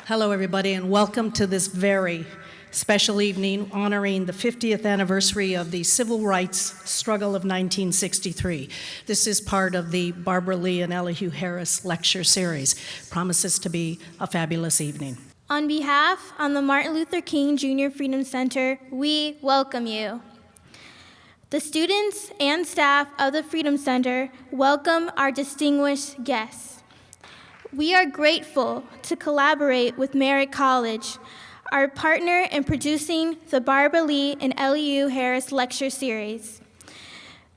Hello, everybody, and welcome to this very special evening honoring the 50th anniversary of the Civil Rights Struggle of 1963. This is part of the Barbara Lee and Elihu Harris lecture series. Promises to be a fabulous evening. On behalf of the Martin Luther King Jr. Freedom Center, we welcome you. The students and staff of the Freedom Center welcome our distinguished guests. We are grateful to collaborate with Merritt College, our partner in producing the Barbara Lee and Elihu Harris lecture series.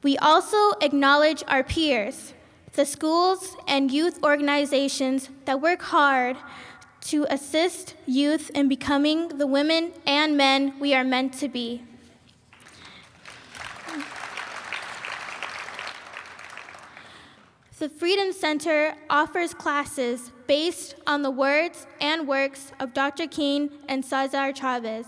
We also acknowledge our peers, the schools and youth organizations that work hard to assist youth in becoming the women and men we are meant to be. The Freedom Center offers classes based on the words and works of Dr. King and Cesar Chavez.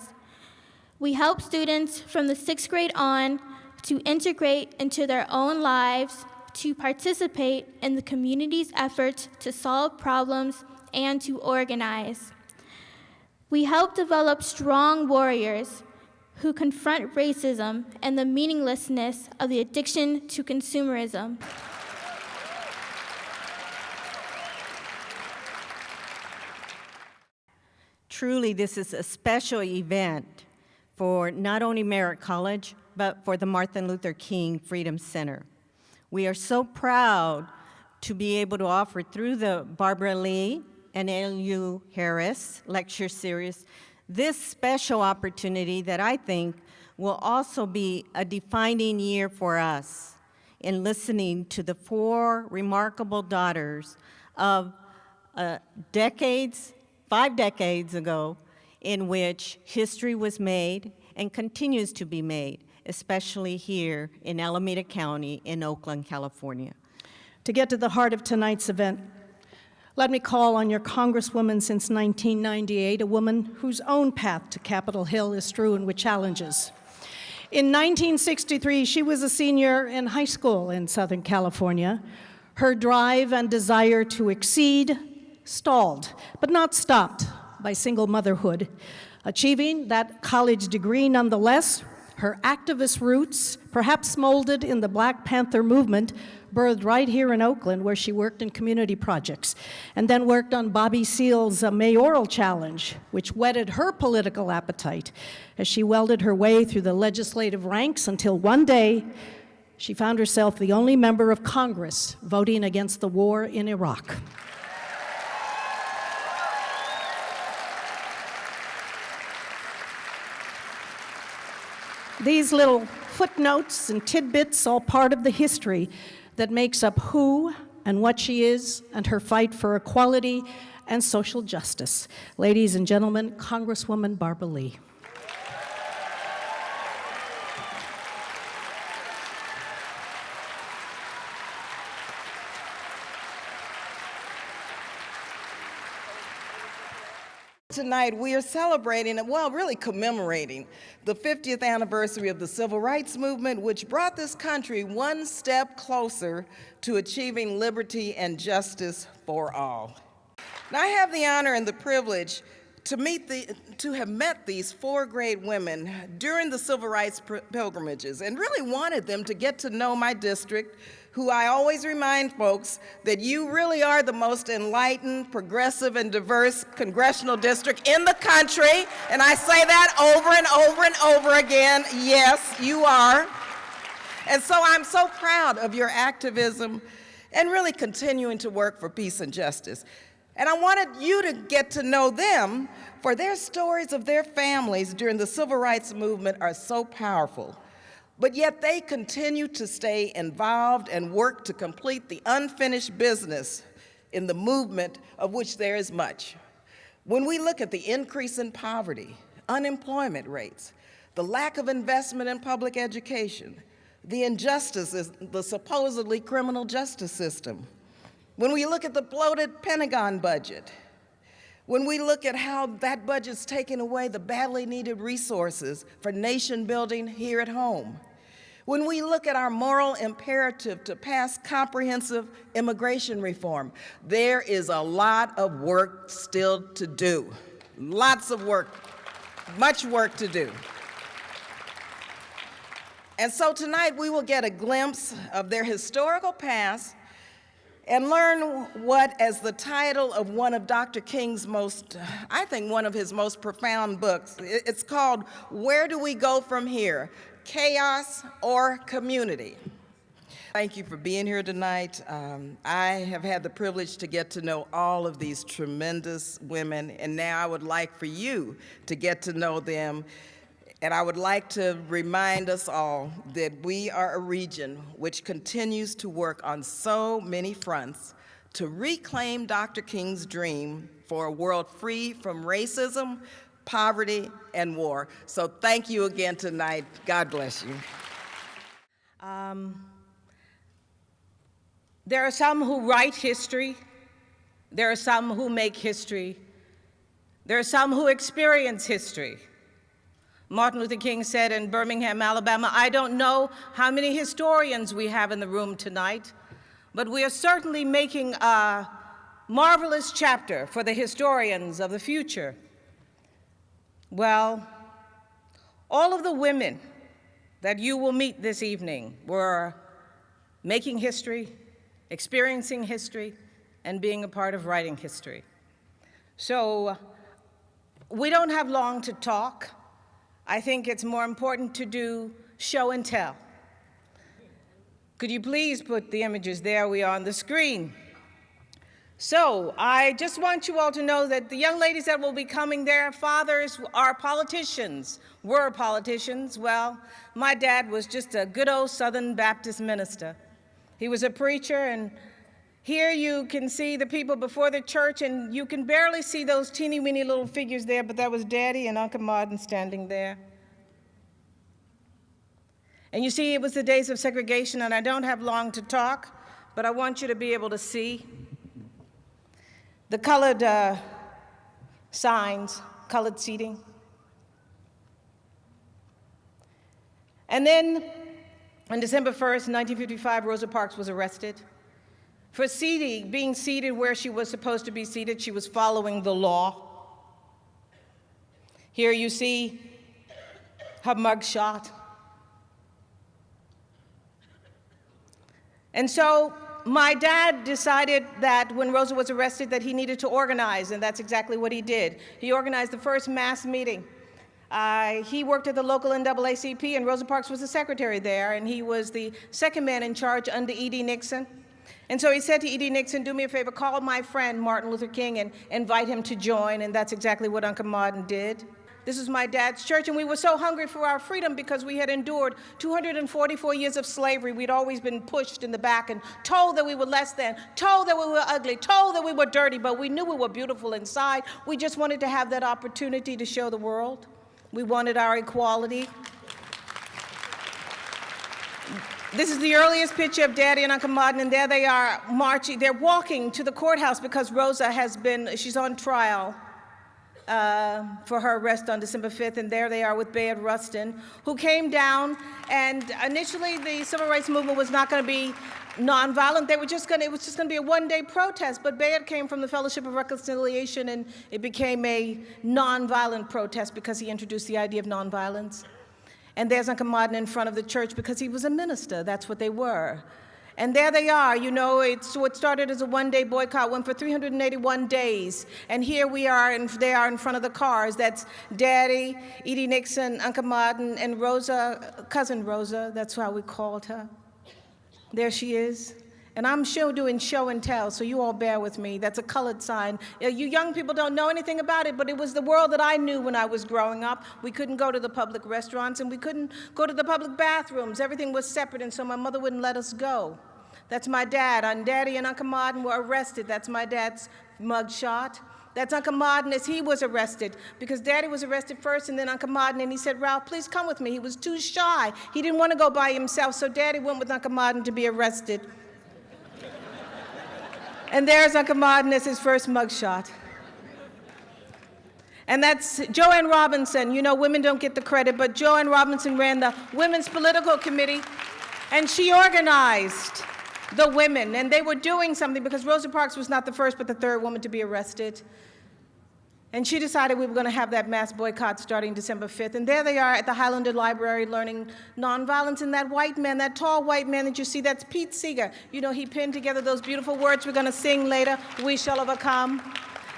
We help students from the 6th grade on to integrate into their own lives, to participate in the community's efforts to solve problems and to organize. We help develop strong warriors who confront racism and the meaninglessness of the addiction to consumerism. Truly, this is a special event for not only Merritt College, but for the Martin Luther King Freedom Center. We are so proud to be able to offer through the Barbara Lee and Elihu Harris lecture series this special opportunity that I think will also be a defining year for us in listening to the 4 remarkable daughters of 5 decades ago, in which history was made and continues to be made, especially here in Alameda County in Oakland, California. To get to the heart of tonight's event, let me call on your Congresswoman since 1998, a woman whose own path to Capitol Hill is strewn with challenges. In 1963, she was a senior in high school in Southern California. Her drive and desire to exceed stalled, but not stopped by single motherhood. Achieving that college degree nonetheless, her activist roots, perhaps molded in the Black Panther movement, birthed right here in Oakland, where she worked in community projects, and then worked on Bobby Seale's mayoral challenge, which whetted her political appetite as she welded her way through the legislative ranks until one day she found herself the only member of Congress voting against the war in Iraq. These little footnotes and tidbits, all part of the history that makes up who and what she is and her fight for equality and social justice. Ladies and gentlemen, Congresswoman Barbara Lee. Tonight, we are celebrating, well, really commemorating the 50th anniversary of the Civil Rights Movement, which brought this country one step closer to achieving liberty and justice for all. Now, I have the honor and the privilege to have met these 4 great women during the Civil Rights pilgrimages and really wanted them to get to know my district, who I always remind folks that you really are the most enlightened, progressive, and diverse congressional district in the country. And I say that over and over and over again. Yes, you are. And so I'm so proud of your activism and really continuing to work for peace and justice. And I wanted you to get to know them for their stories of their families during the civil rights movement are so powerful. But yet they continue to stay involved and work to complete the unfinished business in the movement of which there is much. When we look at the increase in poverty, unemployment rates, the lack of investment in public education, the injustices, the supposedly criminal justice system, when we look at the bloated Pentagon budget, when we look at how that budget's taking away the badly needed resources for nation building here at home, when we look at our moral imperative to pass comprehensive immigration reform, there is a lot of work still to do. Lots of work, much work to do. And so tonight we will get a glimpse of their historical past and learn what, as the title of one of Dr. King's I think one of his most profound books, it's called Where Do We Go From Here? Chaos or Community? Thank you for being here tonight. I have had the privilege to get to know all of these tremendous women, and now I would like for you to get to know them. And I would like to remind us all that we are a region which continues to work on so many fronts to reclaim Dr. King's dream for a world free from racism, poverty, and war. So thank you again tonight. God bless you. There are some who write history. There are some who make history. There are some who experience history. Martin Luther King said in Birmingham, Alabama, "I don't know how many historians we have in the room tonight, but we are certainly making a marvelous chapter for the historians of the future." Well, all of the women that you will meet this evening were making history, experiencing history, and being a part of writing history. So we don't have long to talk. I think it's more important to do show and tell. Could you please put the images there? We are on the screen. So I just want you all to know that the young ladies that will be coming, their fathers are politicians, were politicians. Well, my dad was just a good old Southern Baptist minister. He was a preacher, and here you can see the people before the church, and you can barely see those teeny-weeny little figures there, but that was Daddy and Uncle Martin standing there. And you see, it was the days of segregation, and I don't have long to talk, but I want you to be able to see the colored signs, colored seating. And then on December 1st, 1955, Rosa Parks was arrested for being seated where she was supposed to be seated. She was following the law. Here you see her mugshot. And so my dad decided that when Rosa was arrested that he needed to organize, and that's exactly what he did. He organized the first mass meeting. He worked at the local NAACP, and Rosa Parks was the secretary there, and he was the second man in charge under E.D. Nixon. And so he said to E.D. Nixon, "Do me a favor, call my friend Martin Luther King and invite him to join," and that's exactly what Uncle Martin did. This was my dad's church, and we were so hungry for our freedom because we had endured 244 years of slavery. We'd always been pushed in the back and told that we were less than, told that we were ugly, told that we were dirty, but we knew we were beautiful inside. We just wanted to have that opportunity to show the world. We wanted our equality. This is the earliest picture of Daddy and Uncle Martin, and there they are marching. They're walking to the courthouse because Rosa she's on trial for her arrest on December 5th, and there they are with Bayard Rustin, who came down, and initially the civil rights movement was not going to be nonviolent. It was just going to be a one-day protest, but Bayard came from the Fellowship of Reconciliation, and it became a nonviolent protest because he introduced the idea of nonviolence. And there's Uncle Martin in front of the church because he was a minister. That's what they were. And there they are. You know, it started as a one-day boycott, went for 381 days. And here we are, and they are in front of the cars. That's Daddy, E.D. Nixon, Uncle Martin, and Rosa, cousin Rosa. That's how we called her. There she is. And I'm doing show and tell, so you all bear with me. That's a colored sign. You young people don't know anything about it, but it was the world that I knew when I was growing up. We couldn't go to the public restaurants, and we couldn't go to the public bathrooms. Everything was separate, and so my mother wouldn't let us go. That's my dad. And Daddy and Uncle Martin were arrested. That's my dad's mugshot. That's Uncle Martin as he was arrested, because Daddy was arrested first and then Uncle Martin, and he said, Ralph, please come with me. He was too shy. He didn't want to go by himself, so Daddy went with Uncle Martin to be arrested. And there's Uncle Martin as his first mugshot. And that's Joanne Robinson. You know, women don't get the credit, but Joanne Robinson ran the Women's Political Committee, and she organized the women, and they were doing something because Rosa Parks was not the first but the third woman to be arrested. And she decided we were going to have that mass boycott starting December 5th. And there they are at the Highlander Library learning nonviolence. And that white man, that tall white man that you see, that's Pete Seeger. You know, he pinned together those beautiful words we're going to sing later, We Shall Overcome.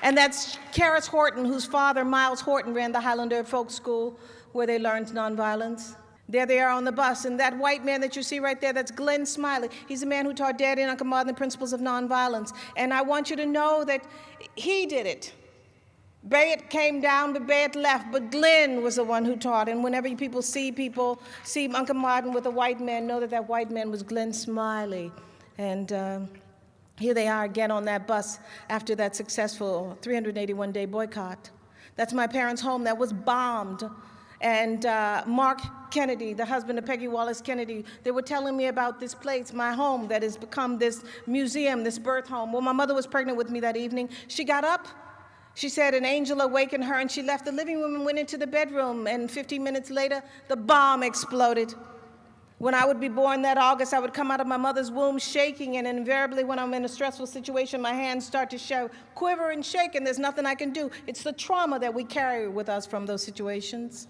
And that's Karis Horton, whose father, Miles Horton, ran the Highlander Folk School, where they learned nonviolence. There they are on the bus. And that white man that you see right there, that's Glenn Smiley. He's the man who taught Daddy and Uncle Martin the principles of nonviolence. And I want you to know that he did it. Bayet came down, but Bayet left, but Glenn was the one who taught. And whenever people see Uncle Martin with a white man, know that that white man was Glenn Smiley. And here they are again on that bus after that successful 381-day boycott. That's my parents' home that was bombed. And Mark Kennedy, the husband of Peggy Wallace Kennedy, they were telling me about this place, my home, that has become this museum, this birth home. Well, my mother was pregnant with me that evening. She got up. She said an angel awakened her, and she left the living room and went into the bedroom, and 15 minutes later, the bomb exploded. When I would be born that August, I would come out of my mother's womb shaking, and invariably when I'm in a stressful situation, my hands start to quiver and shake, and there's nothing I can do. It's the trauma that we carry with us from those situations.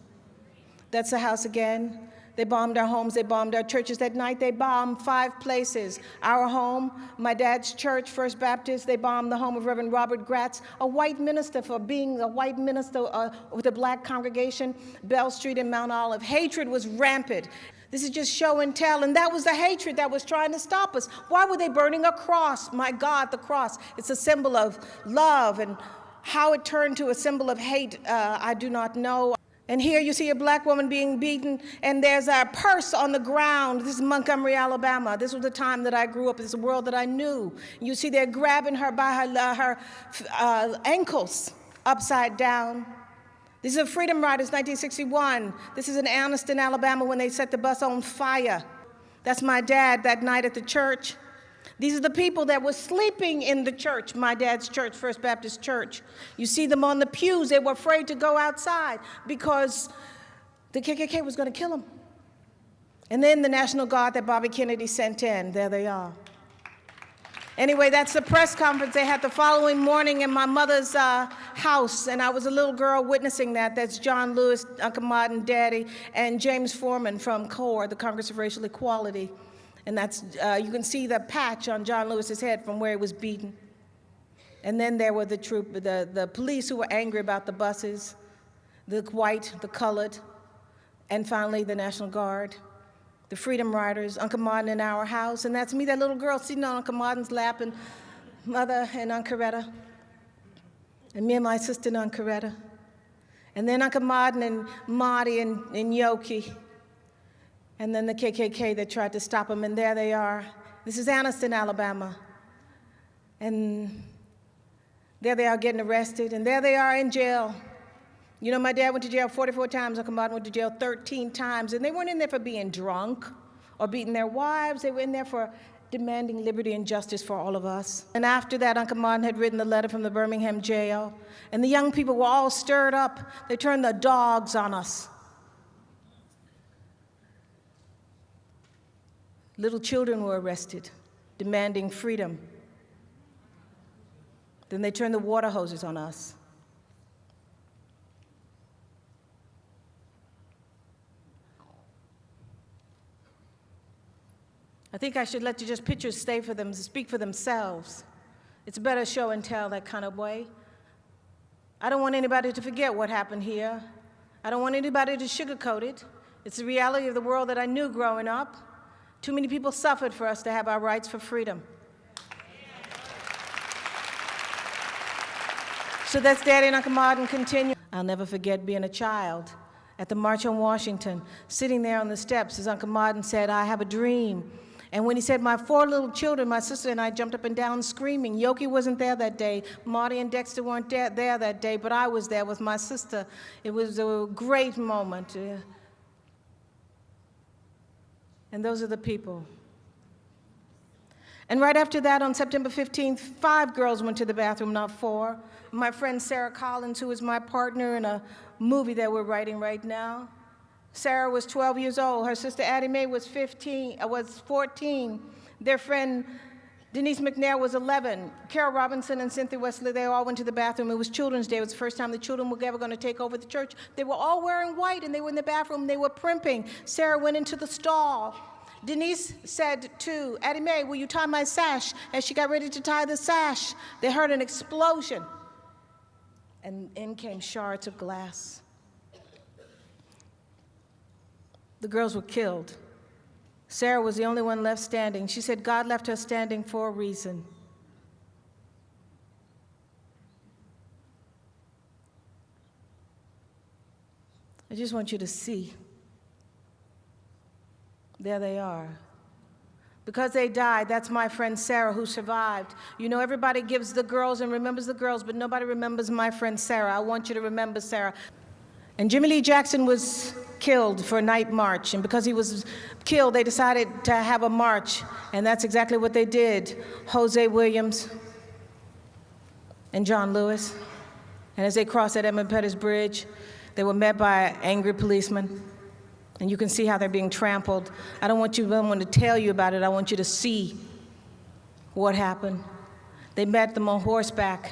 That's the house again. They bombed our homes, they bombed our churches. That night, they bombed 5 places. Our home, my dad's church, First Baptist, they bombed the home of Reverend Robert Gratz, a white minister for being a white minister with a black congregation, Bell Street in Mount Olive. Hatred was rampant. This is just show and tell, and that was the hatred that was trying to stop us. Why were they burning a cross? My God, the cross. It's a symbol of love, and how it turned to a symbol of hate, I do not know. And here you see a black woman being beaten, and there's a purse on the ground. This is Montgomery, Alabama. This was the time that I grew up. This is the world that I knew. You see they're grabbing her by her ankles upside down. These are Freedom Riders, 1961. This is in Anniston, Alabama, when they set the bus on fire. That's my dad that night at the church. These are the people that were sleeping in the church, my dad's church, First Baptist Church. You see them on the pews. They were afraid to go outside because the KKK was going to kill them. And then the National Guard that Bobby Kennedy sent in, there they are. Anyway, that's the press conference they had the following morning in my mother's house, and I was a little girl witnessing that. That's John Lewis, Uncle Martin, Daddy, and James Foreman from CORE, the Congress of Racial Equality. And that's, you can see the patch on John Lewis's head from where he was beaten. And then there were the police who were angry about the buses, the white, the colored, and finally the National Guard, the Freedom Riders, Uncle Martin in our house. And that's me, that little girl sitting on Uncle Martin's lap, and Mother and Aunt Coretta, and me and my sister and Aunt Coretta. And then Uncle Martin and Marty and Yoki. And then the KKK that tried to stop them, and there they are. This is Anniston, Alabama. And there they are getting arrested, and there they are in jail. You know, my dad went to jail 44 times, Uncle Martin went to jail 13 times, and they weren't in there for being drunk or beating their wives. They were in there for demanding liberty and justice for all of us. And after that, Uncle Martin had written the letter from the Birmingham jail, and the young people were all stirred up. They turned the dogs on us. Little children were arrested, demanding freedom. Then they turned the water hoses on us. I think I should let you just pictures speak for themselves. It's better show and tell that kind of way. I don't want anybody to forget what happened here. I don't want anybody to sugarcoat it. It's the reality of the world that I knew growing up. Too many people suffered for us to have our rights for freedom. So that's Daddy and Uncle Martin continue. I'll never forget being a child at the March on Washington, sitting there on the steps as Uncle Martin said, "I have a dream." And when he said, my 4 little children, my sister and I jumped up and down screaming. Yoki wasn't there that day. Marty and Dexter weren't there that day, but I was there with my sister. It was a great moment. And those are the people. And right after that, on September 15th, 5 girls went to the bathroom, not 4. My friend Sarah Collins, who is my partner in a movie that we're writing right now. Sarah was 12 years old. Her sister Addie Mae was 14. Their friend Denise McNair was 11. Carol Robinson and Cynthia Wesley, they all went to the bathroom. It was Children's Day. It was the first time the children were ever going to take over the church. They were all wearing white, and they were in the bathroom. They were primping. Sarah went into the stall. Denise said to Addie Mae, "Will you tie my sash?" As she got ready to tie the sash, they heard an explosion, and in came shards of glass. The girls were killed. Sarah was the only one left standing. She said God left her standing for a reason. I just want you to see. There they are. Because they died, that's my friend Sarah who survived. You know, everybody gives the girls and remembers the girls, but nobody remembers my friend Sarah. I want you to remember Sarah. And Jimmy Lee Jackson was killed for a night march, and because he was killed, they decided to have a march, and that's exactly what they did. Jose Williams and John Lewis. And as they crossed that Edmund Pettus Bridge, they were met by angry policemen. And you can see how they're being trampled. I don't want to tell you about it. I want you to see what happened. They met them on horseback.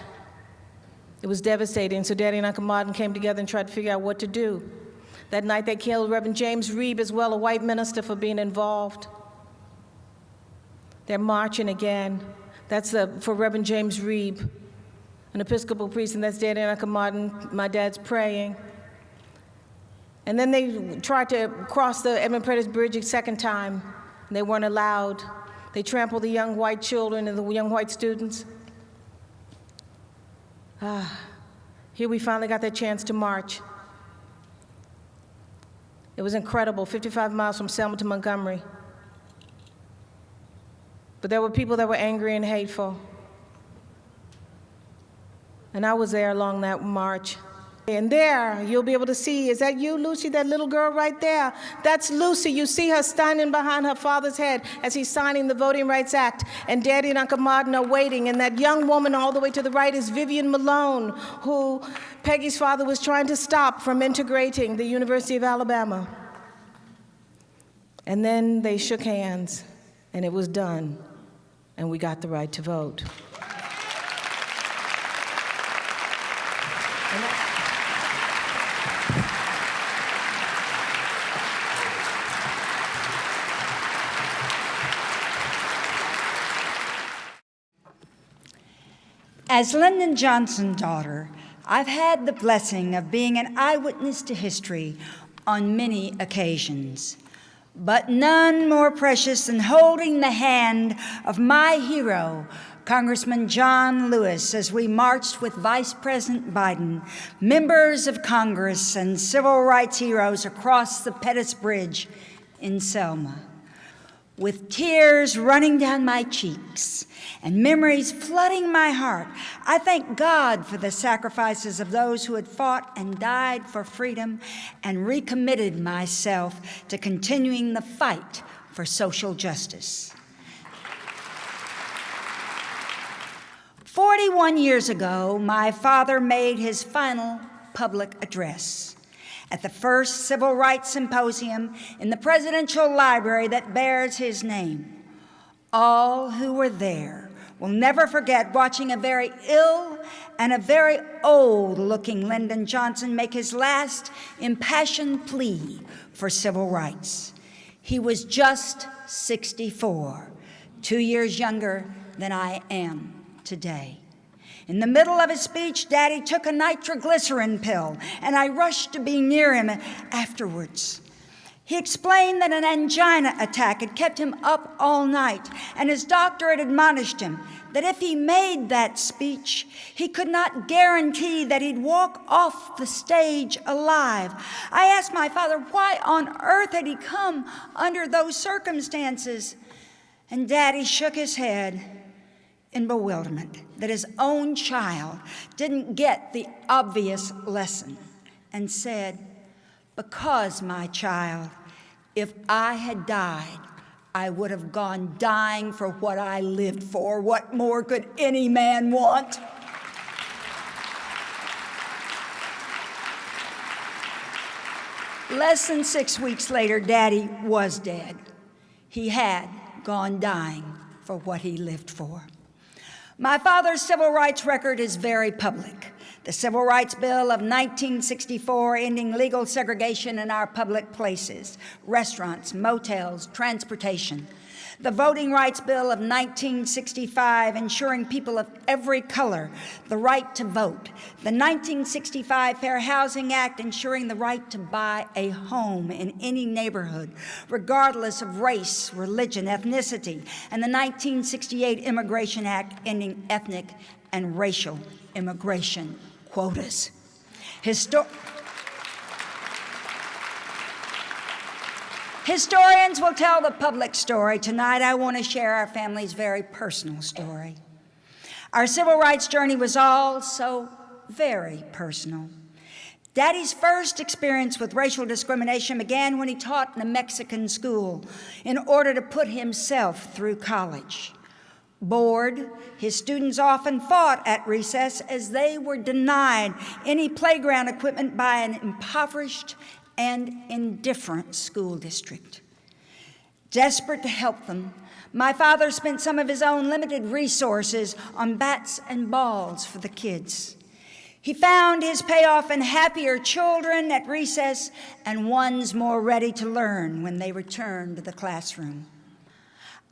It was devastating. So Daddy and Uncle Martin came together and tried to figure out what to do. That night they killed Reverend James Reeb as well, a white minister, for being involved. They're marching again. That's for Reverend James Reeb, an Episcopal priest, and that's Daddy and Uncle Martin. My dad's praying. And then they tried to cross the Edmund Pettus Bridge a second time. And they weren't allowed. They trampled the young white children and the young white students. Here we finally got that chance to march. It was incredible, 55 miles from Selma to Montgomery. But there were people that were angry and hateful. And I was there along that march. And there, you'll be able to see, is that you, Lucy, that little girl right there? That's Lucy. You see her standing behind her father's head as he's signing the Voting Rights Act. And Daddy and Uncle Martin are waiting. And that young woman all the way to the right is Vivian Malone, who Peggy's father was trying to stop from integrating the University of Alabama. And then they shook hands, and it was done, and we got the right to vote. As Lyndon Johnson's daughter, I've had the blessing of being an eyewitness to history on many occasions, but none more precious than holding the hand of my hero, Congressman John Lewis, as we marched with Vice President Biden, members of Congress, and civil rights heroes across the Pettus Bridge in Selma. With tears running down my cheeks and memories flooding my heart, I thank God for the sacrifices of those who had fought and died for freedom, and recommitted myself to continuing the fight for social justice. 41 years ago, my father made his final public address at the first Civil Rights Symposium in the presidential library that bears his name. All who were there will never forget watching a very ill and a very old-looking Lyndon Johnson make his last impassioned plea for civil rights. He was just 64, 2 years younger than I am today. In the middle of his speech, Daddy took a nitroglycerin pill, and I rushed to be near him afterwards. He explained that an angina attack had kept him up all night, and his doctor had admonished him that if he made that speech, he could not guarantee that he'd walk off the stage alive. I asked my father why on earth had he come under those circumstances, and Daddy shook his head in bewilderment that his own child didn't get the obvious lesson and said, "Because, my child, if I had died, I would have gone dying for what I lived for. What more could any man want?" Less than 6 weeks later, Daddy was dead. He had gone dying for what he lived for. My father's civil rights record is very public. The Civil Rights Bill of 1964, ending legal segregation in our public places, restaurants, motels, transportation. The Voting Rights Bill of 1965, ensuring people of every color the right to vote. The 1965 Fair Housing Act, ensuring the right to buy a home in any neighborhood, regardless of race, religion, ethnicity. And the 1968 Immigration Act, ending ethnic and racial immigration quotas. Historians will tell the public story. Tonight, I want to share our family's very personal story. Our civil rights journey was all so very personal. Daddy's first experience with racial discrimination began when he taught in a Mexican school in order to put himself through college. Bored, his students often fought at recess as they were denied any playground equipment by an impoverished and indifferent school district. Desperate to help them, my father spent some of his own limited resources on bats and balls for the kids. He found his payoff in happier children at recess and ones more ready to learn when they returned to the classroom.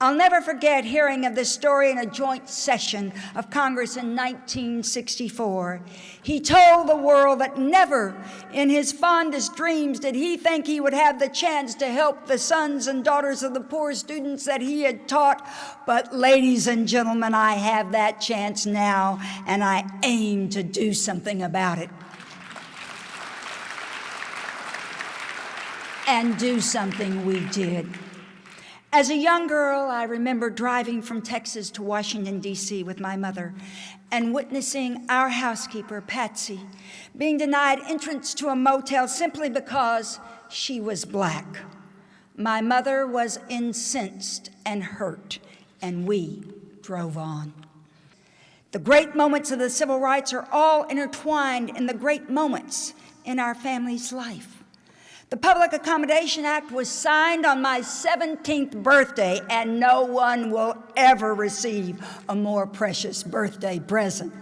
I'll never forget hearing of this story in a joint session of Congress in 1964. He told the world that never in his fondest dreams did he think he would have the chance to help the sons and daughters of the poor students that he had taught. But ladies and gentlemen, I have that chance now, and I aim to do something about it. And do something we did. As a young girl, I remember driving from Texas to Washington, D.C. with my mother and witnessing our housekeeper, Patsy, being denied entrance to a motel simply because she was black. My mother was incensed and hurt, and we drove on. The great moments of the civil rights are all intertwined in the great moments in our family's life. The Public Accommodation Act was signed on my 17th birthday, and no one will ever receive a more precious birthday present.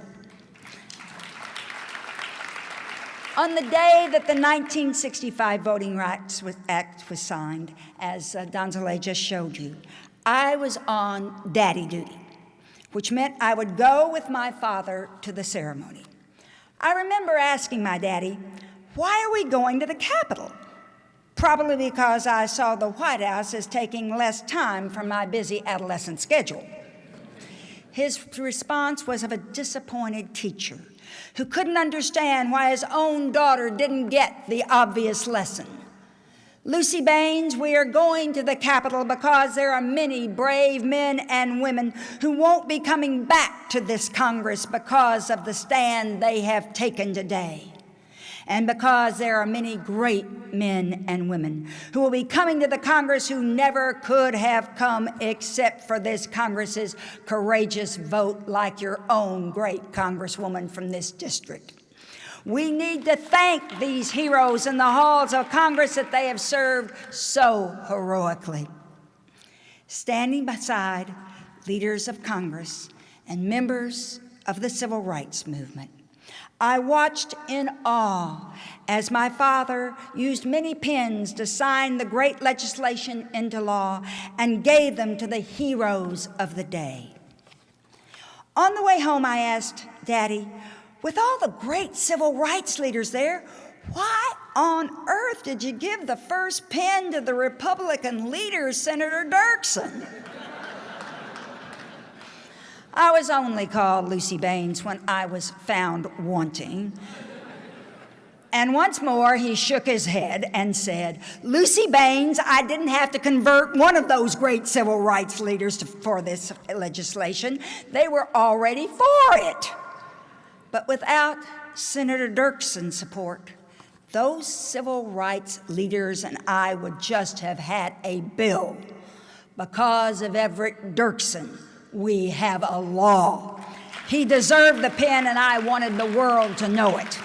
On the day that the 1965 Voting Rights Act was signed, as Donzaleigh just showed you, I was on daddy duty, which meant I would go with my father to the ceremony. I remember asking my daddy, "Why are we going to the Capitol?" Probably because I saw the White House as taking less time from my busy adolescent schedule. His response was of a disappointed teacher who couldn't understand why his own daughter didn't get the obvious lesson. "Luci Baines, we are going to the Capitol because there are many brave men and women who won't be coming back to this Congress because of the stand they have taken today. And because there are many great men and women who will be coming to the Congress who never could have come except for this Congress's courageous vote, like your own great Congresswoman from this district. We need to thank these heroes in the halls of Congress that they have served so heroically." Standing beside leaders of Congress and members of the civil rights movement, I watched in awe as my father used many pens to sign the great legislation into law and gave them to the heroes of the day. On the way home, I asked Daddy, "With all the great civil rights leaders there, Why on earth did you give the first pen to the Republican leader, Senator Dirksen? I was only called Luci Baines when I was found wanting. And once more, he shook his head and said, Luci Baines, I didn't have to convert one of those great civil rights leaders for this legislation. They were already for it. But without Senator Dirksen's support, those civil rights leaders and I would just have had a bill. Because of Everett Dirksen, we have a law. He deserved the pen, and I wanted the world to know it.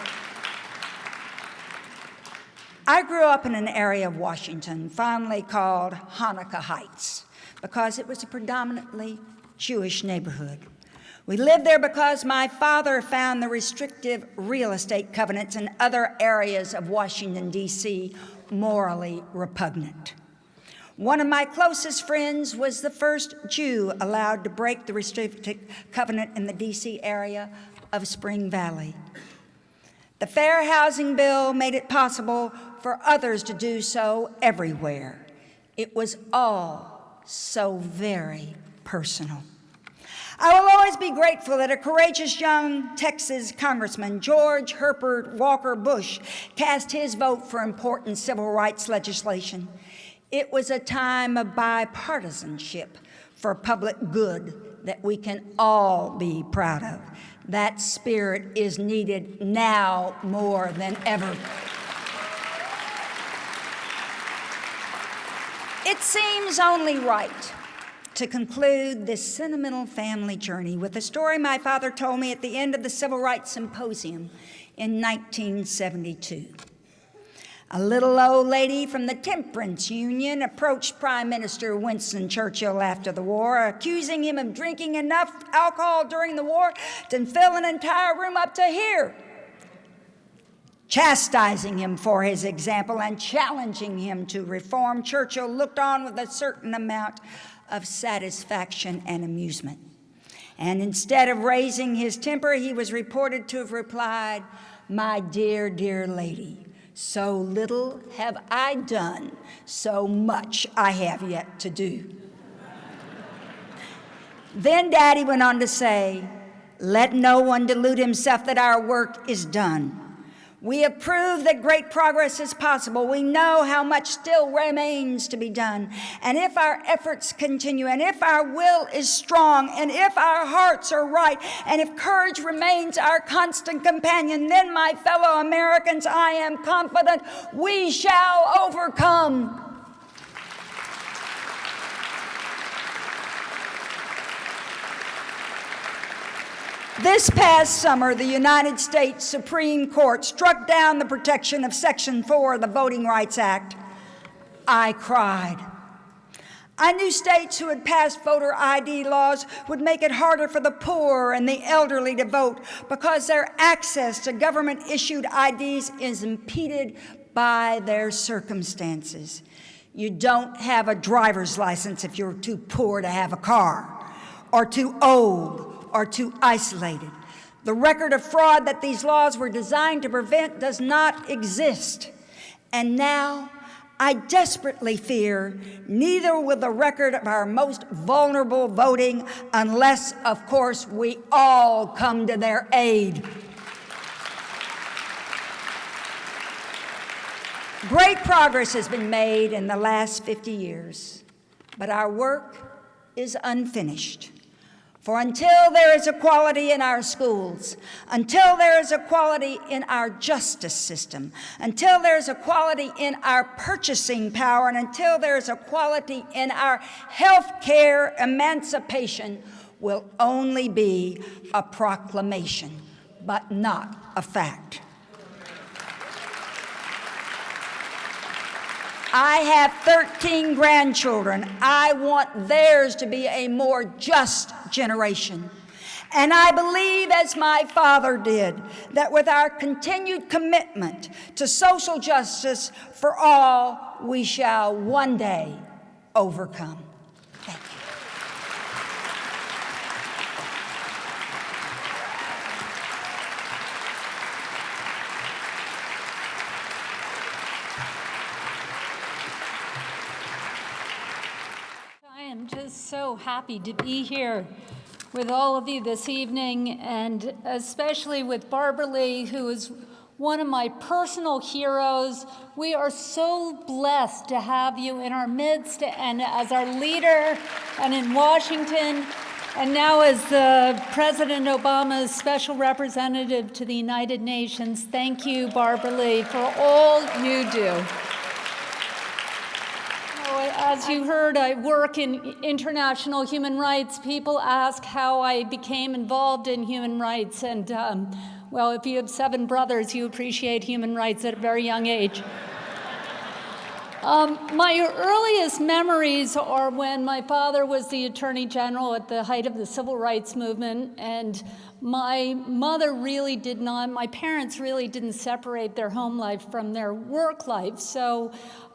I grew up in an area of Washington fondly called Hanukkah Heights because it was a predominantly Jewish neighborhood. We lived there because my father found the restrictive real estate covenants in other areas of Washington, D.C. morally repugnant. One of my closest friends was the first Jew allowed to break the restrictive covenant in the D.C. area of Spring Valley. The Fair Housing Bill made it possible for others to do so everywhere. It was all so very personal. I will always be grateful that a courageous young Texas Congressman, George Herbert Walker Bush, cast his vote for important civil rights legislation. It was a time of bipartisanship for public good that we can all be proud of. That spirit is needed now more than ever. It seems only right to conclude this sentimental family journey with a story my father told me at the end of the Civil Rights Symposium in 1972. A little old lady from the Temperance Union approached Prime Minister Winston Churchill after the war, accusing him of drinking enough alcohol during the war to fill an entire room up to here, chastising him for his example and challenging him to reform. Churchill looked on with a certain amount of satisfaction and amusement. And instead of raising his temper, he was reported to have replied, "My dear, dear lady, so little have I done, so much I have yet to do." Then Daddy went on to say, "Let no one delude himself that our work is done. We have proved that great progress is possible. We know how much still remains to be done. And if our efforts continue, and if our will is strong, and if our hearts are right, and if courage remains our constant companion, then, my fellow Americans, I am confident we shall overcome." This past summer, the United States Supreme Court struck down the protection of Section 4 of the Voting Rights Act. I cried. I knew states who had passed voter ID laws would make it harder for the poor and the elderly to vote because their access to government-issued IDs is impeded by their circumstances. You don't have a driver's license if you're too poor to have a car, or too old, or too isolated. The record of fraud that these laws were designed to prevent does not exist. And now, I desperately fear neither will the record of our most vulnerable voting, unless, of course, we all come to their aid. Great progress has been made in the last 50 years, but our work is unfinished. For until there is equality in our schools, until there is equality in our justice system, until there is equality in our purchasing power, and until there is equality in our health care, emancipation will only be a proclamation, but not a fact. I have 13 grandchildren. I want theirs to be a more just generation. And I believe, as my father did, that with our continued commitment to social justice for all, we shall one day overcome. Thank you. so happy to be here with all of you this evening, and especially with Barbara Lee, who is one of my personal heroes. We are so blessed to have you in our midst and as our leader and in Washington, and now as President Obama's special representative to the United Nations. Thank you, Barbara Lee, for all you do. As you heard, I work in international human rights. People ask how I became involved in human rights, and well, if you have 7 brothers, you appreciate human rights at a very young age. My earliest memories are when my father was the Attorney General at the height of the Civil Rights Movement, and my parents really didn't separate their home life from their work life. So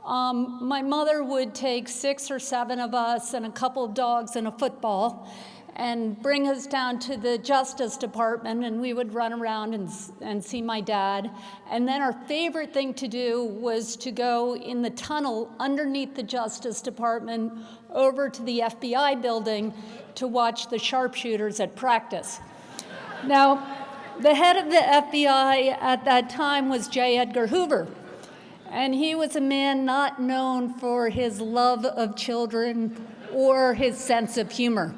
my mother would take 6 or 7 of us and a couple of dogs and a football and bring us down to the Justice Department, and we would run around and see my dad. And then our favorite thing to do was to go in the tunnel underneath the Justice Department over to the FBI building to watch the sharpshooters at practice. Now, the head of the FBI at that time was J. Edgar Hoover, and he was a man not known for his love of children or his sense of humor.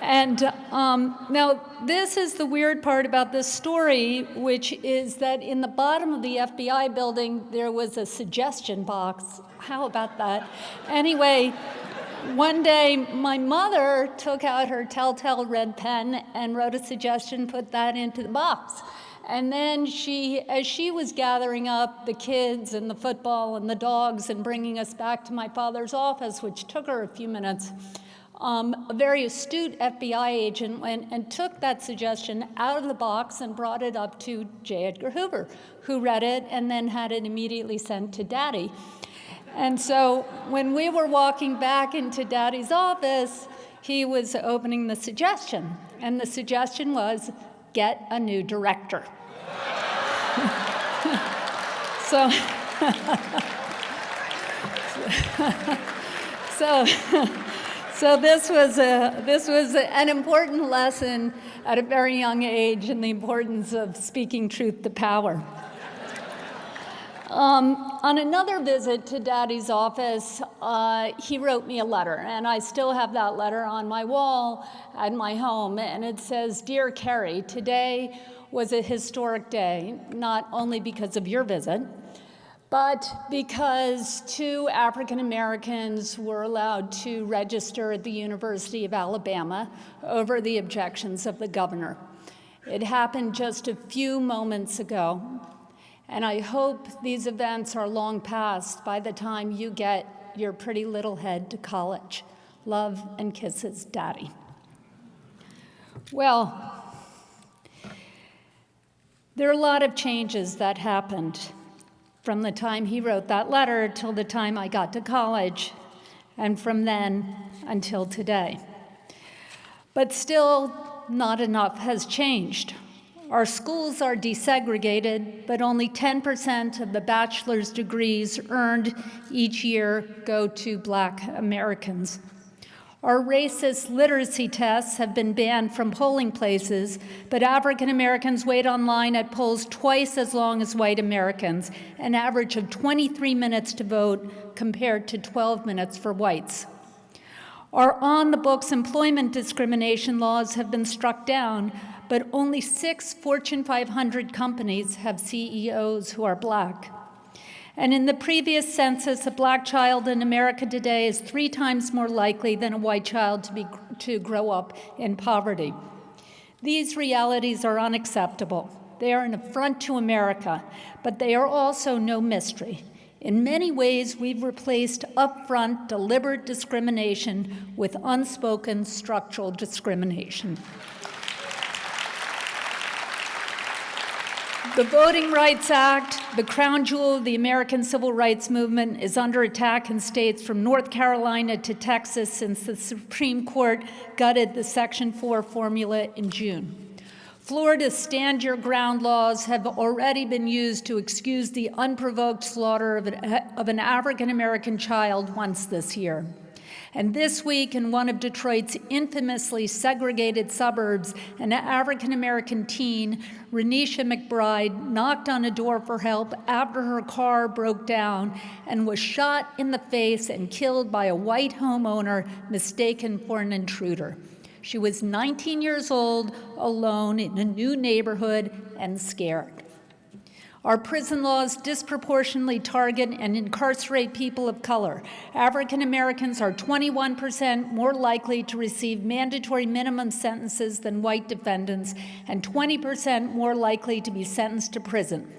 And now, this is the weird part about this story, which is that in the bottom of the FBI building, there was a suggestion box. How about that? Anyway, one day, my mother took out her telltale red pen and wrote a suggestion, put that into the box. And then as she was gathering up the kids and the football and the dogs and bringing us back to my father's office, which took her a few minutes, a very astute FBI agent went and took that suggestion out of the box and brought it up to J. Edgar Hoover, who read it and then had it immediately sent to Daddy. And so when we were walking back into Daddy's office, he was opening the suggestion. And the suggestion was, get a new director. So this was an important lesson at a very young age in the importance of speaking truth to power. On another visit to Daddy's office, he wrote me a letter, and I still have that letter on my wall at my home, and it says, "Dear Kerry, today was a historic day, not only because of your visit, but because 2 African Americans were allowed to register at the University of Alabama over the objections of the governor. It happened just a few moments ago, and I hope these events are long past by the time you get your pretty little head to college. Love and kisses, Daddy." Well, there are a lot of changes that happened from the time he wrote that letter till the time I got to college, and from then until today. But still, not enough has changed. Our schools are desegregated, but only 10% of the bachelor's degrees earned each year go to Black Americans. Our racist literacy tests have been banned from polling places, but African Americans wait online at polls twice as long as white Americans, an average of 23 minutes to vote compared to 12 minutes for whites. Our on-the-books employment discrimination laws have been struck down, but only 6 Fortune 500 companies have CEOs who are Black. And in the previous census, a Black child in America today is 3 times more likely than a white child to grow up in poverty. These realities are unacceptable. They are an affront to America, but they are also no mystery. In many ways, we've replaced upfront, deliberate discrimination with unspoken structural discrimination. The Voting Rights Act, the crown jewel of the American civil rights movement, is under attack in states from North Carolina to Texas since the Supreme Court gutted the Section 4 formula in June. Florida's Stand Your Ground laws have already been used to excuse the unprovoked slaughter of an African American child once this year. And this week, in one of Detroit's infamously segregated suburbs, an African-American teen, Renisha McBride, knocked on a door for help after her car broke down and was shot in the face and killed by a white homeowner mistaken for an intruder. She was 19 years old, alone in a new neighborhood, and scared. Our prison laws disproportionately target and incarcerate people of color. African Americans are 21% more likely to receive mandatory minimum sentences than white defendants, and 20% more likely to be sentenced to prison.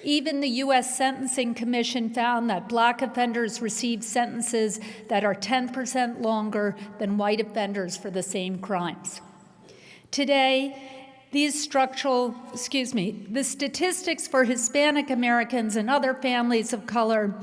Even the U.S. Sentencing Commission found that Black offenders receive sentences that are 10% longer than white offenders for the same crimes. Today, the statistics for Hispanic Americans and other families of color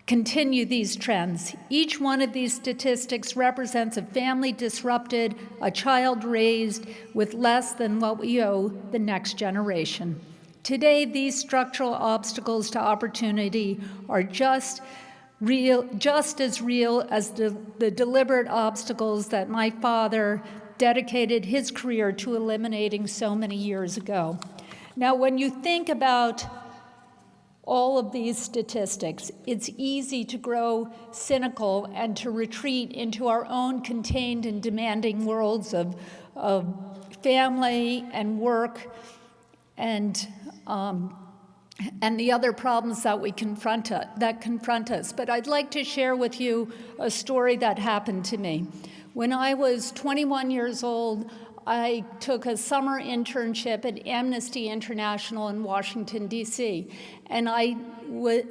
continue these trends. Each one of these statistics represents a family disrupted, a child raised with less than what we owe the next generation. Today, these structural obstacles to opportunity are just as real as the deliberate obstacles that my father dedicated his career to eliminating so many years ago. Now, when you think about all of these statistics, it's easy to grow cynical and to retreat into our own contained and demanding worlds of family and work and the other problems that confront us. But I'd like to share with you a story that happened to me. When I was 21 years old, I took a summer internship at Amnesty International in Washington, D.C., and I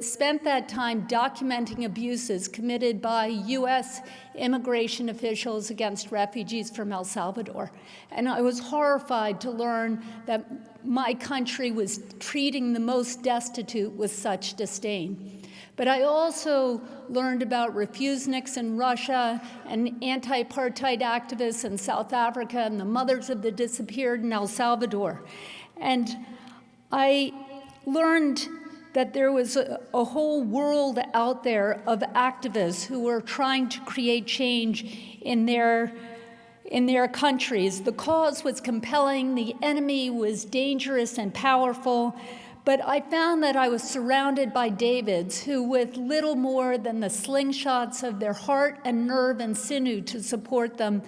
spent that time documenting abuses committed by U.S. immigration officials against refugees from El Salvador. And I was horrified to learn that my country was treating the most destitute with such disdain. But I also learned about refuseniks in Russia and anti-apartheid activists in South Africa and the mothers of the disappeared in El Salvador. And I learned that there was a whole world out there of activists who were trying to create change in their countries. The cause was compelling, the enemy was dangerous and powerful, but I found that I was surrounded by Davids who, with little more than the slingshots of their heart and nerve and sinew to support them,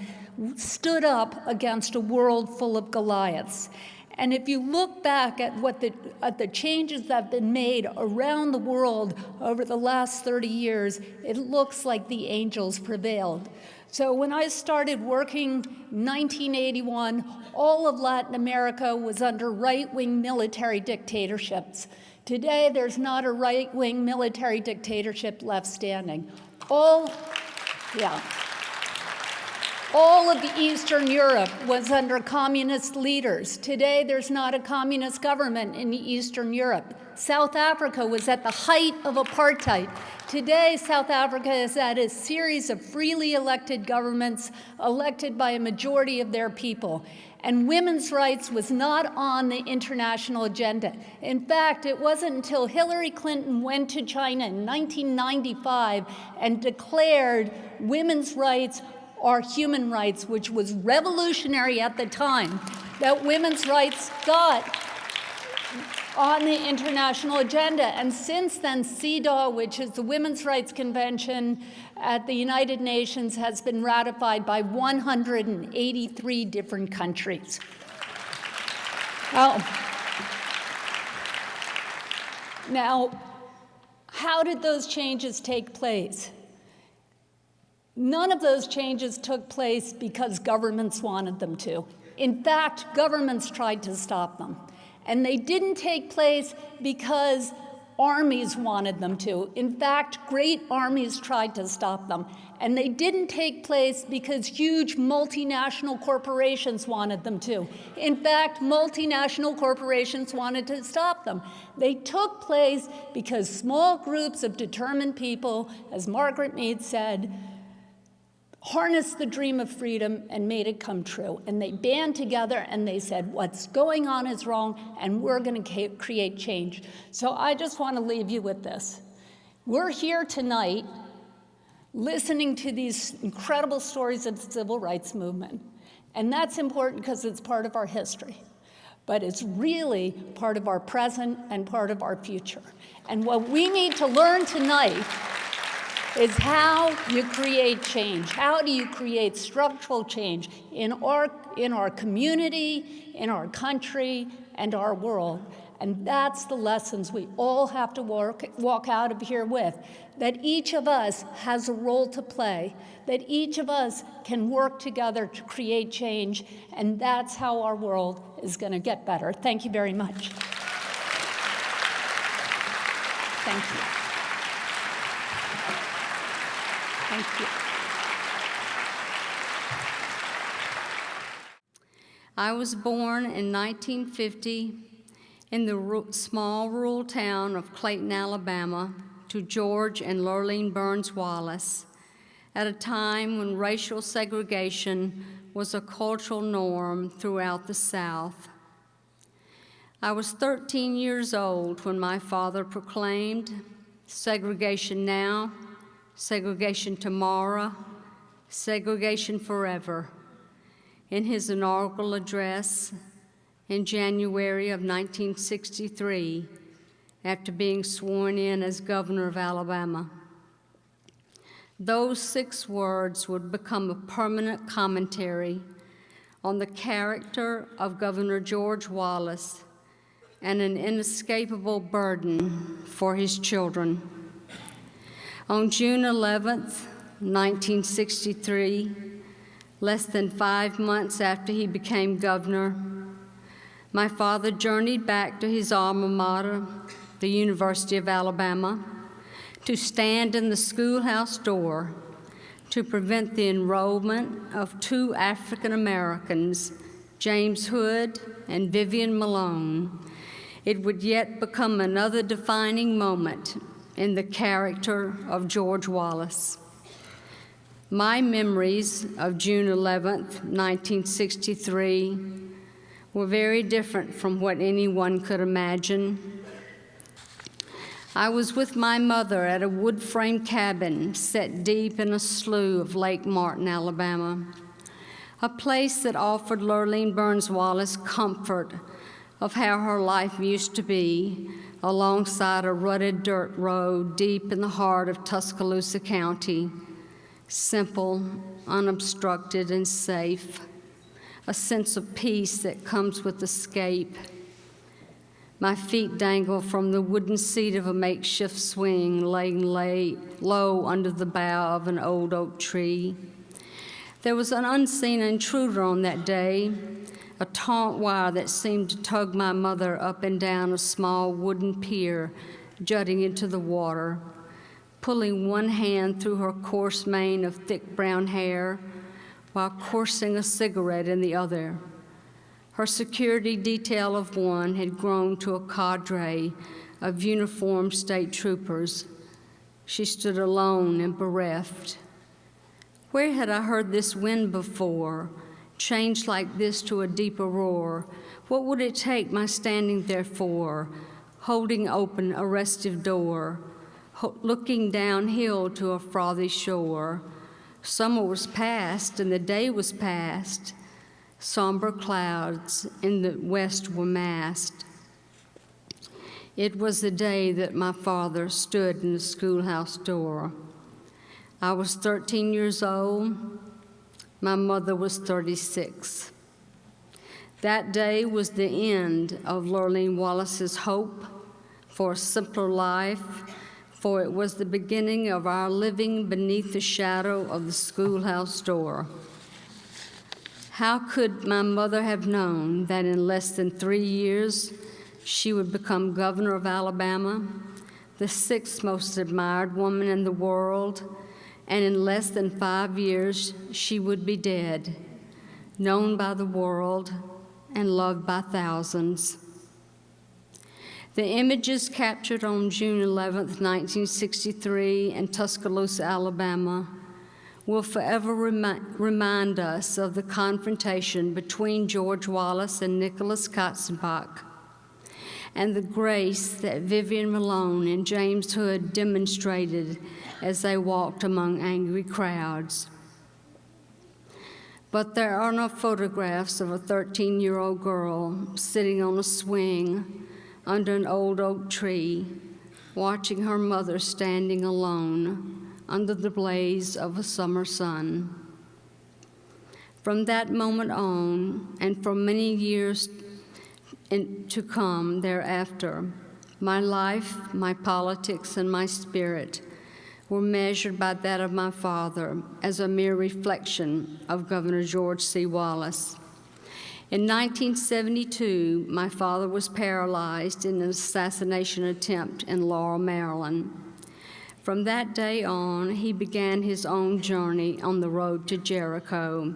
stood up against a world full of Goliaths. And if you look back at the changes that have been made around the world over the last 30 years, it looks like the angels prevailed. So when I started working in 1981, all of Latin America was under right-wing military dictatorships. Today, there's not a right-wing military dictatorship left standing. All of Eastern Europe was under communist leaders. Today, there's not a communist government in Eastern Europe. South Africa was at the height of apartheid. Today, South Africa is at a series of freely elected governments elected by a majority of their people. And women's rights was not on the international agenda. In fact, it wasn't until Hillary Clinton went to China in 1995 and declared women's rights are human rights, which was revolutionary at the time, that women's rights got on the international agenda. And since then, CEDAW, which is the Women's Rights Convention at the United Nations, has been ratified by 183 different countries. Now, how did those changes take place? None of those changes took place because governments wanted them to. In fact, governments tried to stop them. And they didn't take place because armies wanted them to. In fact, great armies tried to stop them. And they didn't take place because huge multinational corporations wanted them to. In fact, multinational corporations wanted to stop them. They took place because small groups of determined people, as Margaret Mead said, harnessed the dream of freedom and made it come true. And they band together and they said, what's going on is wrong, and we're going to create change. So I just want to leave you with this. We're here tonight listening to these incredible stories of the civil rights movement. And that's important because it's part of our history, but it's really part of our present and part of our future. And what we need to learn tonight is how you create change. How do you create structural change in our community, in our country, and our world? And that's the lessons we all have to walk out of here with, that each of us has a role to play, that each of us can work together to create change, and that's how our world is going to get better. Thank you very much. Thank you. Thank you. I was born in 1950 in the small rural town of Clayton, Alabama, to George and Lurleen Burns Wallace, at a time when racial segregation was a cultural norm throughout the South. I was 13 years old when my father proclaimed, "Segregation now, segregation tomorrow, segregation forever," in his inaugural address in January of 1963, after being sworn in as governor of Alabama. Those 6 words would become a permanent commentary on the character of Governor George Wallace and an inescapable burden for his children. On June 11th, 1963, less than 5 months after he became governor, my father journeyed back to his alma mater, the University of Alabama, to stand in the schoolhouse door to prevent the enrollment of 2 African Americans, James Hood and Vivian Malone. It would yet become another defining moment in the character of George Wallace. My memories of June 11th, 1963, were very different from what anyone could imagine. I was with my mother at a wood-frame cabin set deep in a slough of Lake Martin, Alabama, a place that offered Lurleen Burns Wallace comfort of how her life used to be alongside a rutted dirt road deep in the heart of Tuscaloosa County, simple, unobstructed, and safe, a sense of peace that comes with escape. My feet dangle from the wooden seat of a makeshift swing laying low under the bough of an old oak tree. There was an unseen intruder on that day, a taut wire that seemed to tug my mother up and down a small wooden pier jutting into the water, pulling one hand through her coarse mane of thick brown hair while coursing a cigarette in the other. Her security detail of one had grown to a cadre of uniformed state troopers. She stood alone and bereft. Where had I heard this wind before, changed like this to a deeper roar? What would it take my standing there for, holding open a restive door, looking downhill to a frothy shore? Summer was past and the day was past. Somber clouds in the west were massed. It was the day that my father stood in the schoolhouse door. I was 13 years old. My mother was 36. That day was the end of Lurleen Wallace's hope for a simpler life, for it was the beginning of our living beneath the shadow of the schoolhouse door. How could my mother have known that in less than 3 years she would become governor of Alabama, the 6th most admired woman in the world, and in less than 5 years she would be dead, known by the world and loved by thousands? The images captured on June 11th, 1963 in Tuscaloosa, Alabama, will forever remind us of the confrontation between George Wallace and Nicholas Katzenbach, and the grace that Vivian Malone and James Hood demonstrated as they walked among angry crowds. But there are no photographs of a 13-year-old girl sitting on a swing under an old oak tree, watching her mother standing alone under the blaze of a summer sun. From that moment on, and for many years to come thereafter, my life, my politics, and my spirit were measured by that of my father as a mere reflection of Governor George C. Wallace. In 1972, my father was paralyzed in an assassination attempt in Laurel, Maryland. From that day on, he began his own journey on the road to Jericho.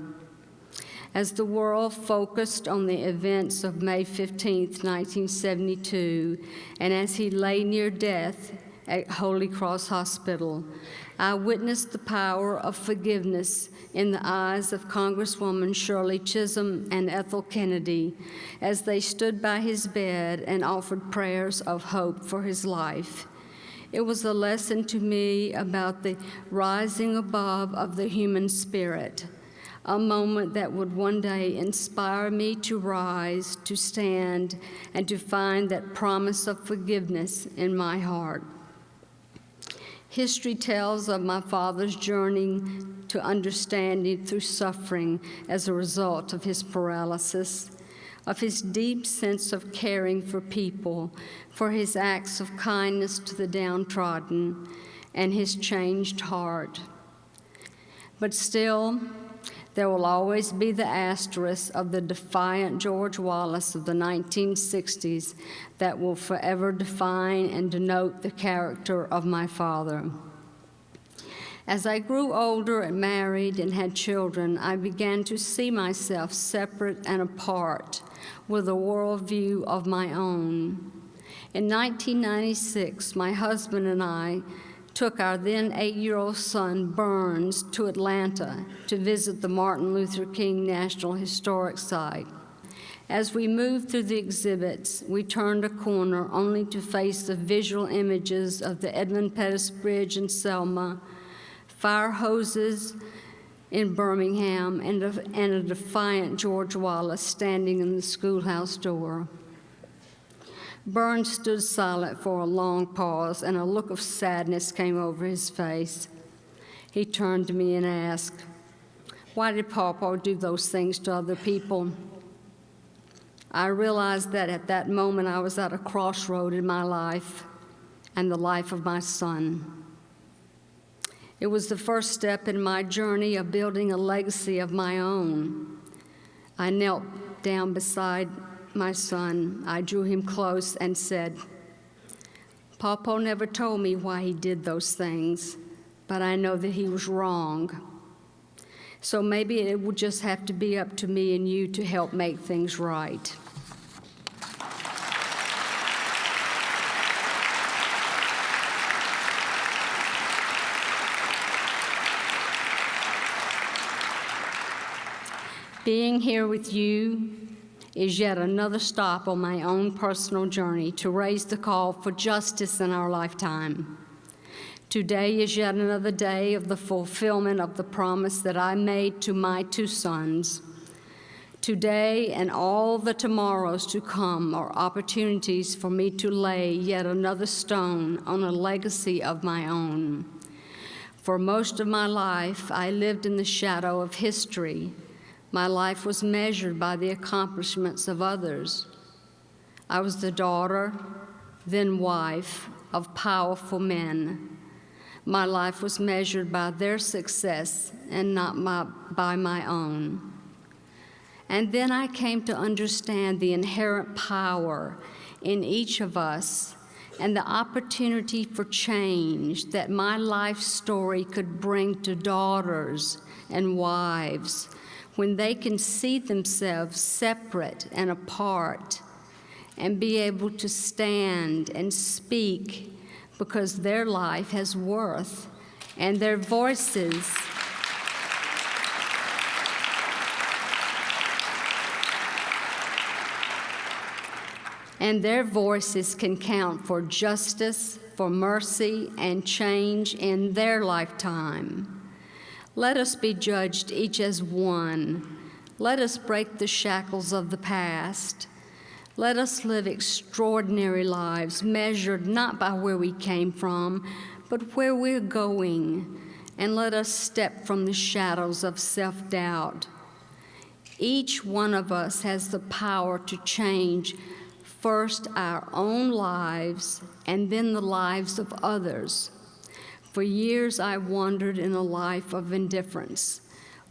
As the world focused on the events of May 15, 1972, and as he lay near death at Holy Cross Hospital, I witnessed the power of forgiveness in the eyes of Congresswoman Shirley Chisholm and Ethel Kennedy as they stood by his bed and offered prayers of hope for his life. It was a lesson to me about the rising above of the human spirit, a moment that would one day inspire me to rise, to stand, and to find that promise of forgiveness in my heart. History tells of my father's journey to understanding through suffering as a result of his paralysis, of his deep sense of caring for people, for his acts of kindness to the downtrodden, and his changed heart. But still, there will always be the asterisk of the defiant George Wallace of the 1960s that will forever define and denote the character of my father. As I grew older and married and had children, I began to see myself separate and apart with a worldview of my own. In 1996, my husband and I took our then 8-year-old son, Burns, to Atlanta to visit the Martin Luther King National Historic Site. As we moved through the exhibits, we turned a corner only to face the visual images of the Edmund Pettus Bridge in Selma, fire hoses in Birmingham, and a defiant George Wallace standing in the schoolhouse door. Burns stood silent for a long pause, and a look of sadness came over his face. He turned to me and asked, "Why did Pawpaw do those things to other people?" I realized that at that moment I was at a crossroad in my life and the life of my son. It was the first step in my journey of building a legacy of my own. I knelt down beside my son. I drew him close and said, "Pawpaw never told me why he did those things, but I know that he was wrong. So maybe it would just have to be up to me and you to help make things right." Being here with you is yet another stop on my own personal journey to raise the call for justice in our lifetime. Today is yet another day of the fulfillment of the promise that I made to my 2 sons. Today and all the tomorrows to come are opportunities for me to lay yet another stone on a legacy of my own. For most of my life, I lived in the shadow of history. My life was measured by the accomplishments of others. I was the daughter, then wife, of powerful men. My life was measured by their success and not by my own. And then I came to understand the inherent power in each of us and the opportunity for change that my life story could bring to daughters and wives when they can see themselves separate and apart and be able to stand and speak because their life has worth and their voices and their voices can count for justice, for mercy, and change in their lifetime. Let us be judged each as one. Let us break the shackles of the past. Let us live extraordinary lives, measured not by where we came from, but where we're going. And let us step from the shadows of self-doubt. Each one of us has the power to change first our own lives and then the lives of others. For years I wandered in a life of indifference,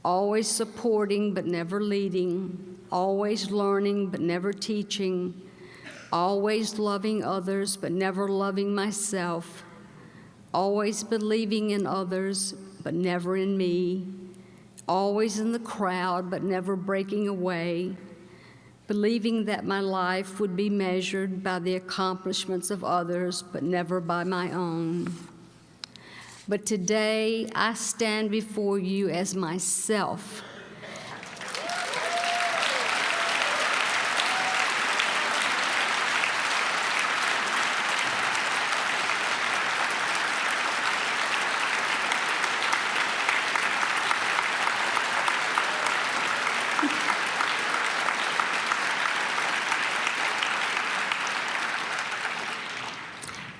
always supporting but never leading, always learning but never teaching, always loving others but never loving myself, always believing in others but never in me, always in the crowd but never breaking away, believing that my life would be measured by the accomplishments of others but never by my own. But today I stand before you as myself.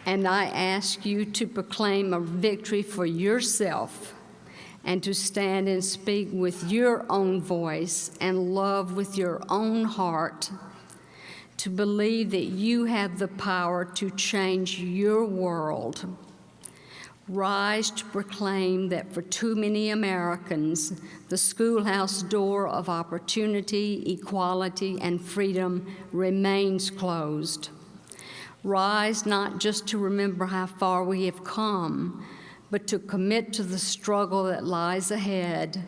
And I ask you to proclaim a victory for yourself and to stand and speak with your own voice and love with your own heart, to believe that you have the power to change your world. Rise to proclaim that for too many Americans, the schoolhouse door of opportunity, equality, and freedom remains closed. Rise not just to remember how far we have come, but to commit to the struggle that lies ahead.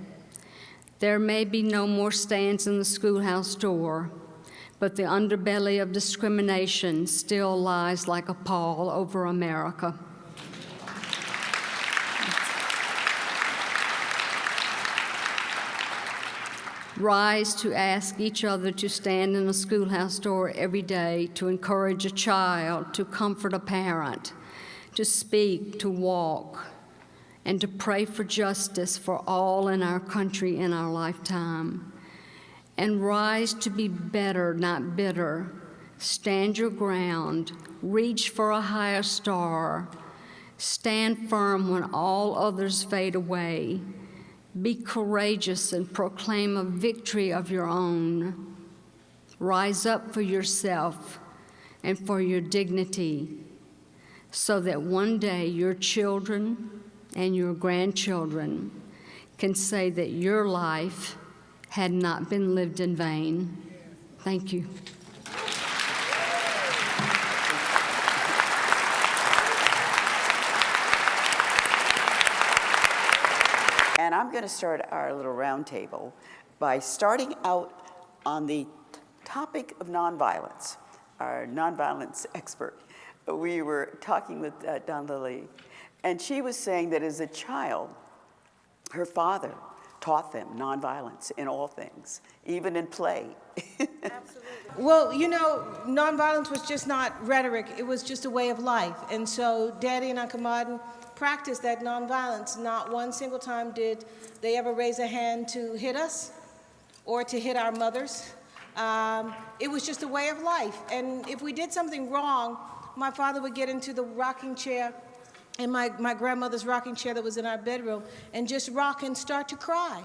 There may be no more stands in the schoolhouse door, but the underbelly of discrimination still lies like a pall over America. Rise to ask each other to stand in a schoolhouse door every day, to encourage a child, to comfort a parent, to speak, to walk, and to pray for justice for all in our country in our lifetime. And rise to be better, not bitter. Stand your ground, reach for a higher star, stand firm when all others fade away. Be courageous and proclaim a victory of your own. Rise up for yourself and for your dignity, so that one day your children and your grandchildren can say that your life had not been lived in vain. Thank you. And I'm going to start our little roundtable by starting out on the topic of nonviolence, our nonviolence expert. We were talking with Donzaleigh, and she was saying that as a child, her father taught them nonviolence in all things, even in play. Absolutely. Well, you know, nonviolence was just not rhetoric, it was just a way of life. And so Daddy and Uncle Martin practiced that nonviolence. Not one single time did they ever raise a hand to hit us or to hit our mothers. It was just a way of life. And if we did something wrong, my father would get into the rocking chair, in my grandmother's rocking chair that was in our bedroom, and just rock and start to cry.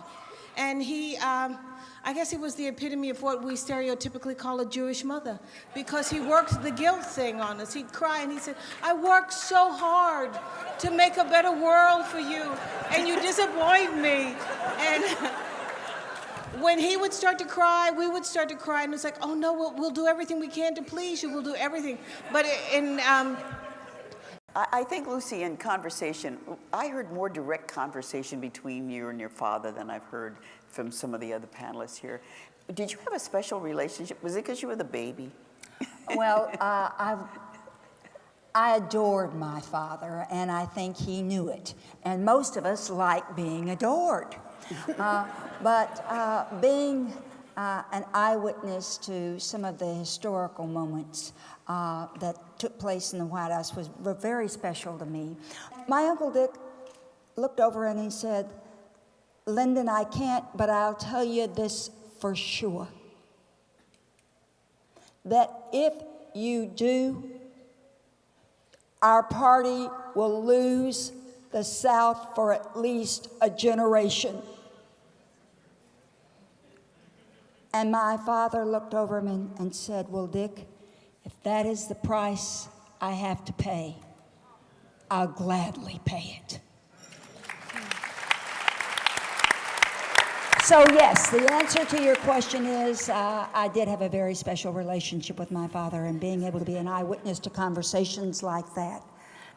And he, I guess he was the epitome of what we stereotypically call a Jewish mother, because he worked the guilt thing on us. He'd cry and he said, I worked so hard to make a better world for you, and you disappoint me. And when he would start to cry, we would start to cry, and it's like, oh no, we'll do everything we can to please you, we'll do everything. But I think, Luci, in conversation, I heard more direct conversation between you and your father than I've heard from some of the other panelists here. Did you have a special relationship? Was it because you were the baby? Well, I adored my father, and I think he knew it. And most of us like being adored. But being an eyewitness to some of the historical moments that took place in the White House were very special to me. My Uncle Dick looked over and he said, "Lyndon, I can't, but I'll tell you this for sure, that if you do, our party will lose the South for at least a generation." And my father looked over him and said, "Well, Dick, if that is the price I have to pay, I'll gladly pay it." So yes, the answer to your question is I did have a very special relationship with my father, and being able to be an eyewitness to conversations like that,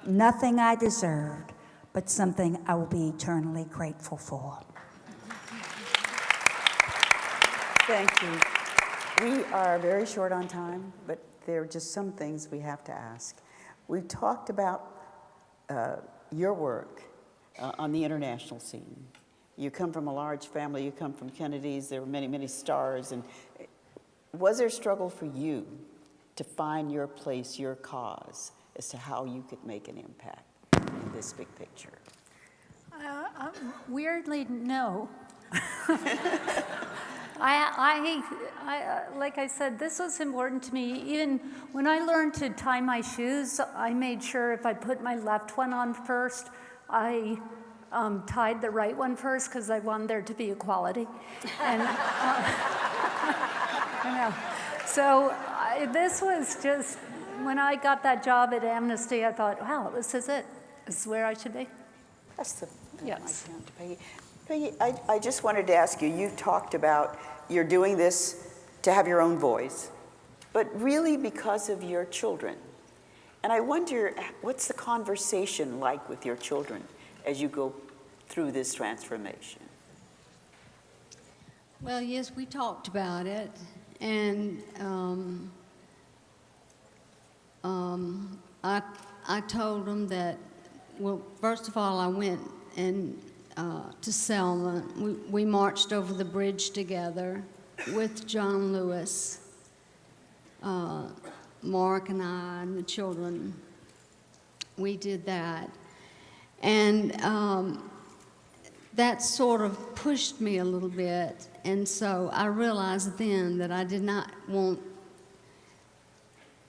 nothing I deserved, but something I will be eternally grateful for. Thank you. We are very short on time, but there are just some things we have to ask. We've talked about your work on the international scene. You come from a large family, you come from Kennedys, there were many, many stars, and was there a struggle for you to find your place, your cause, as to how you could make an impact in this big picture? Weirdly, no. Like I said, this was important to me. Even when I learned to tie my shoes, I made sure if I put my left one on first, I tied the right one first because I wanted there to be equality. And so this was just, when I got that job at Amnesty, I thought, wow, this is it. This is where I should be. That's the Yes. Peggy. Peggy, I just wanted to ask you, you talked about you're doing this to have your own voice, but really because of your children. And I wonder, what's the conversation like with your children as you go through this transformation? Well, yes, we talked about it, and I told them that, well, first of all, I went and to Selma. We marched over the bridge together with John Lewis, Mark and I and the children. We did that. And that sort of pushed me a little bit. And so I realized then that I did not want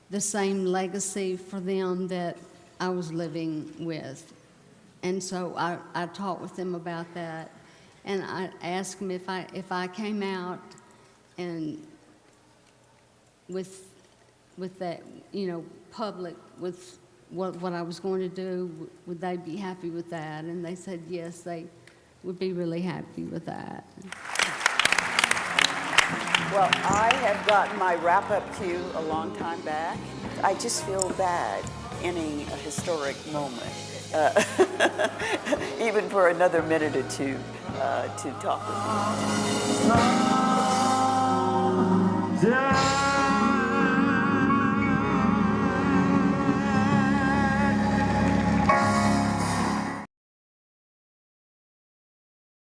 the same legacy for them that I was living with. And so I talked with them about that, and I asked them if I came out and with that, public, with what I was going to do, would they be happy with that? And they said yes, they would be really happy with that. Well, I have gotten my wrap-up cue a long time back. I just feel bad ending a historic moment. Even for another minute or two to talk with you.